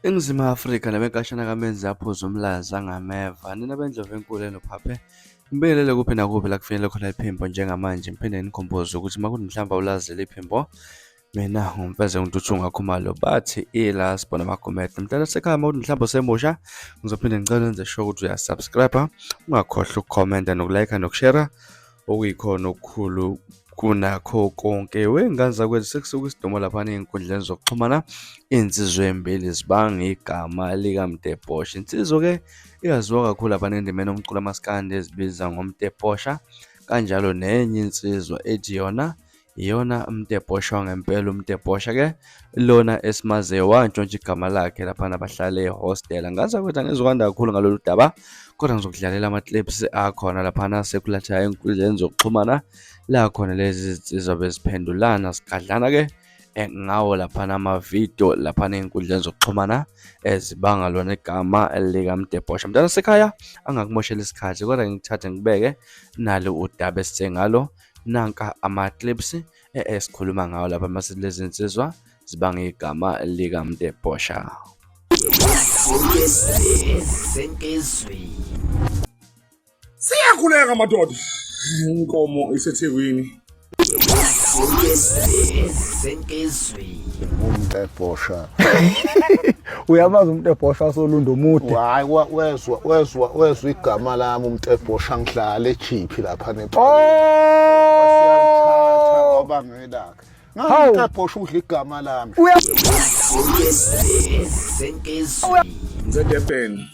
Eningizimu Afrika nabenkashana kamenzi yaphuza umlazi angameva nina bendlovu enkulu enophaphe ngibingelele kuphi nakuphi la kufinele khona iphimbo njengamanje ngiphinde nikhumbuze ukuthi uma kunemhlamba ulazile iphimbo mina ngumfeze ngintutshunga khumalo bathi ila sibona amagomede mhlala sekhaya uma kunemhlamba semusha ngizophinde ngicela nenze sure ukuthi uyasubscribe ungakhohlwa ukukhomenta nokulike nokushare okuyikhona okukhulu kunakho konke wengane zakwethu sekusuka isidumo laphana ey'nkundleni zokuxhumana iy'nsizwa ey'mbili zibanga igama likaMtebosha. Insizwa-ke iyaziwa kakhulu laphana endimeni omculo amaskandi ezibiza ngomtebosha kanjalo nenye insizwa ethi yona iyona Mtebosha wangempela. Umtebosha-ke lona esimaziyo wantshontsha igama lakhe laphana bahlale ehostela. Ngazakwethu angizokwanda kakhulu ngalolu daba kodwa ngizokudlalela ama-clips akhona laphana sekulathaya ey'nkundleni zokuxhumana la khona lezi zinsizwa beziphendulana sigadlana-ke ngawo laphana amavidiyo laphana ey'nkundleni zokuxhumana ezibanga lona igama likaMtebosha. Mntana sekhaya angakumoshela isikhathi kodwa ngithathe ngibeke nalo udaba esithe ngalo. Nanka ama-clips esikhuluma ngawo lapha mase lezi nsizwa zibanga igama likaMtebosha. Siyakhuleka madoda, inkomo isethekwini. Umtebosha. Uyamazi umtebosha wasolunda umude. Hayi wezwa igama lami umtebosha ngihlala eJiphi lapha ngoba ngiyelakhe. Umtebosha udla igama lami. Ngedebhen.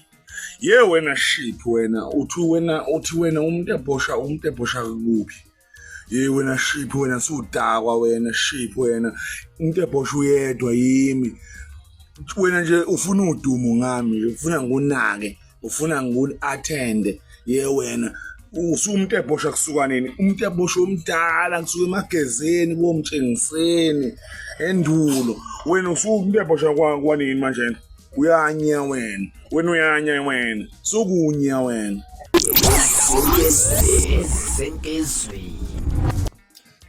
Ye wena ship wena uthi wena umtebosha kuphi? Ye wena ship wena sudakwa wena ship wena umtebosha uyedwa yimi. Wena nje ufuna udumo ngami, ufuna ngunake, ufuna nguni-attende. Ye wena usumtebosha kusuka nini? Umtebosha omdala kusuka emagezeni bomtshengiseni endulo. Wena usumtebosha kwanini manje? Uyanya wena uyanya wena sokunya wena.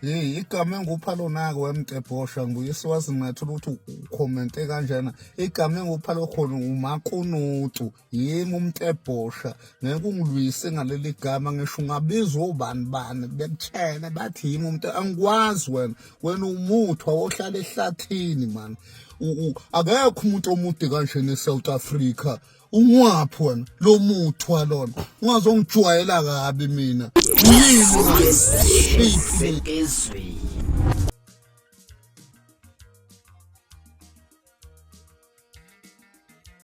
Igama engupha lona-ke weMtebosha ngibuye siwazi ngathula ukuthi ukhomente kanjena. Igama engupha lokhona umakunutu yimi umtebosha. Ngeke ungilwise ngaleli gama ngisho ungabizwa ubani bekutshela bathi yimi angikwazi wena umuthwa wohlala ehlathini man. Akekho umuntu omude kanjena eSouth Africa. Ungwaphi wena lo muthwa lona? Ungazongijwayela kabi mina. Uyini wena?